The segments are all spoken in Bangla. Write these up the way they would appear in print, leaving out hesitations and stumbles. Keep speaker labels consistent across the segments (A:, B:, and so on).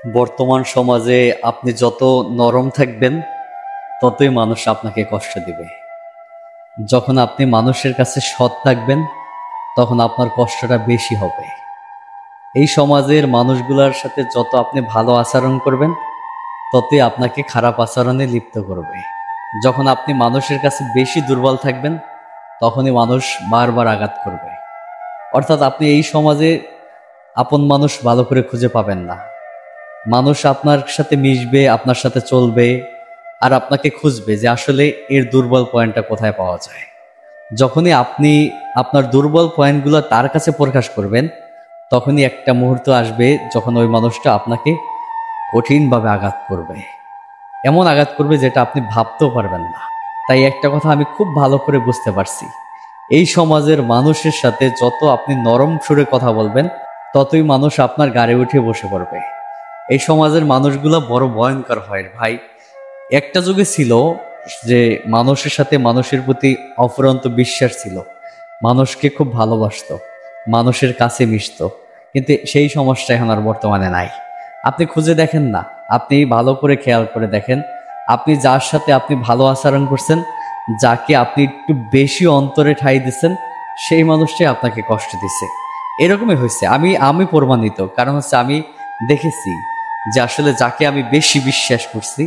A: বর্তমান সমাজে আপনি যত নরম থাকবেন ততই মানুষ আপনাকে কষ্ট দিবে। যখন আপনি মানুষের কাছে সৎ থাকবেন তখন আপনার কষ্টটা বেশি হবে। এই সমাজের মানুষগুলোর সাথে যত আপনি ভালো আচরণ করবেন ততই আপনাকে খারাপ আচরণে লিপ্ত করবে। যখন আপনি মানুষের কাছে বেশি দুর্বল থাকবেন তখনই মানুষ বারবার আঘাত করবে। অর্থাৎ আপনি এই সমাজে আপন মানুষ ভালো করে খুঁজে পাবেন না। মানুষ আপনার সাথে মিশবে, আপনার সাথে চলবে, আর আপনাকে খুঁজবে যে আসলে এর দুর্বল পয়েন্টটা কোথায় পাওয়া যায়। যখনই আপনি আপনার দুর্বল পয়েন্টগুলো তার কাছে প্রকাশ করবেন তখনই একটা মুহূর্ত আসবে যখন ওই মানুষটা আপনাকে কঠিনভাবে আঘাত করবে, এমন আঘাত করবে যেটা আপনি ভাবতেও পারবেন না। তাই একটা কথা আমি খুব ভালো করে বুঝতে পারছি, এই সমাজের মানুষের সাথে যত আপনি নরম সুরে কথা বলবেন ততই মানুষ আপনার গাড়ি উঠে বসে পড়বে। এই সমাজের মানুষগুলো বড় ভয়ঙ্কর হয় ভাই। একটা যুগে ছিল যে মানুষের সাথে মানুষের প্রতি অফুরন্ত বিশ্বাস ছিল, মানুষকে খুব ভালোবাসতো, মানুষের কাছে মিশতো, কিন্তু সেই সমাজটা এখন আর বর্তমানে নাই। আপনি খুঁজে দেখেন না, আপনি ভালো করে খেয়াল করে দেখেন, আপনি যার সাথে আপনি ভালো আচরণ করছেন, যাকে আপনি একটু বেশি অন্তরে ঠাঁই দিচ্ছেন, সেই মানুষটাই আপনাকে কষ্ট দিছে। এরকমই হয়েছে, আমি প্রমাণিত। কারণ হচ্ছে আমি দেখেছি যে আসলে যাকে আমি বেশি বিশ্বাস করছি,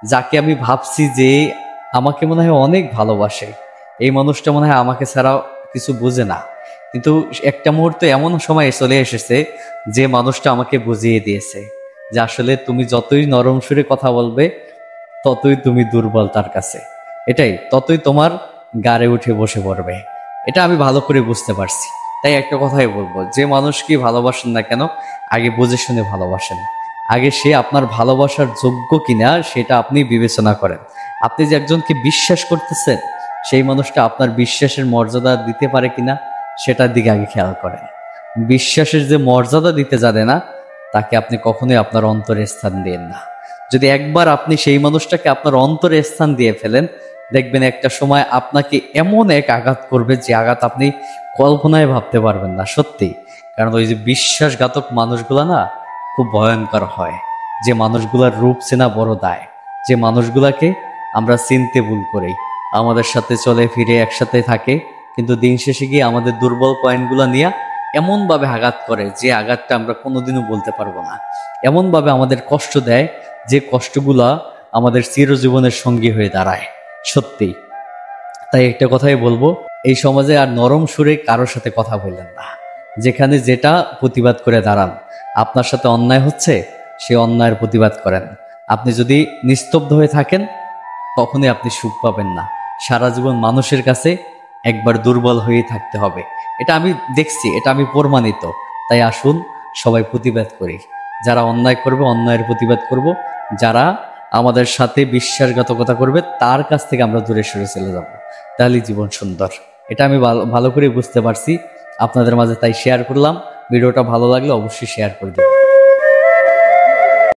A: যাকে আমি ভাবছি যে আমাকে মনে হয় অনেক ভালোবাসে, এই মানুষটা মনে হয় আমাকে ছাড়া কিছু বোঝে না, কিন্তু একটা মুহূর্তে এমন সময় চলে এসেছে যে মানুষটা আমাকে বুঝিয়ে দিয়েছে যে আসলে তুমি যতই নরম সুরে কথা বলবে ততই তুমি দুর্বল তার কাছে, এটাই ততই তোমার গাড়ে উঠে বসে পড়বে। এটা আমি ভালো করে বুঝতে পারছি। তাই একটা কথাই বলবো, যে মানুষকে ভালোবাসেন না কেন আগে বুঝে শুনে ভালোবাসেন। আগে সে আপনার ভালোবাসার যোগ্য কিনা সেটা আপনি বিবেচনা করেন। আপনি যে একজনকে বিশ্বাস করতেছেন সেই মানুষটা আপনার বিশ্বাসের মর্যাদা দিতে পারে কিনা সেটার দিকে আগে খেয়াল করেন। বিশ্বাসের যে মর্যাদা দিতে জানে না তাকে আপনি কখনোই আপনার অন্তরে স্থান দেন না। যদি একবার আপনি সেই মানুষটাকে আপনার অন্তরে স্থান দিয়ে ফেলেন, দেখবেন একটা সময় আপনাকে এমন এক আঘাত করবে যে আঘাত আপনি কল্পনায় ভাবতে পারবেন না। সত্যি, কারণ ওই যে বিশ্বাসঘাতক মানুষগুলা না খুব ভয়ঙ্কর হয়। যে মানুষগুলার রূপ চেনা বড় দায়, যে মানুষগুলাকে আমরা চিনতে ভুল করি, আমাদের সাথে চলে ফিরে একসাথে থাকে, কিন্তু দিন শেষে গিয়ে আমাদের দুর্বল পয়েন্টগুলো নিয়ে এমনভাবে আঘাত করে যে আঘাতটা আমরা কোনোদিনও বলতে পারবো না। এমনভাবে আমাদের কষ্ট দেয় যে কষ্টগুলা আমাদের চিরজীবনের সঙ্গী হয়ে দাঁড়ায়। সত্যি, তাই একটা কথাই বলবো, এই সমাজে আর নরম সুরে কারোর সাথে কথা বললেন না। যেখানে যেটা প্রতিবাদ করে দাঁড়ান। আপনার সাথে অন্যায় হচ্ছে, সে অন্যায়ের প্রতিবাদ করেন। আপনি যদি নিস্তব্ধ হয়ে থাকেন তখনই আপনি সুখ পাবেন না। সারা জীবন মানুষের কাছে একবার দুর্বল হয়েই থাকতে হবে। এটা আমি দেখছি, এটা আমি প্রমাণিত। তাই আসুন সবাই প্রতিবাদ করি। যারা অন্যায় করবে অন্যায়ের প্রতিবাদ করব, যারা আমাদের সাথে বিশ্বাসঘাতকতা করবে তার কাছ থেকে আমরা দূরে সরে চলে যাব, তাহলেই জীবন সুন্দর। এটা আমি ভালো করে বুঝতে পারছি আপনাদের মাঝে, তাই শেয়ার করলাম। ভিডিওটা ভালো লাগলে অবশ্যই শেয়ার করে দেবেন।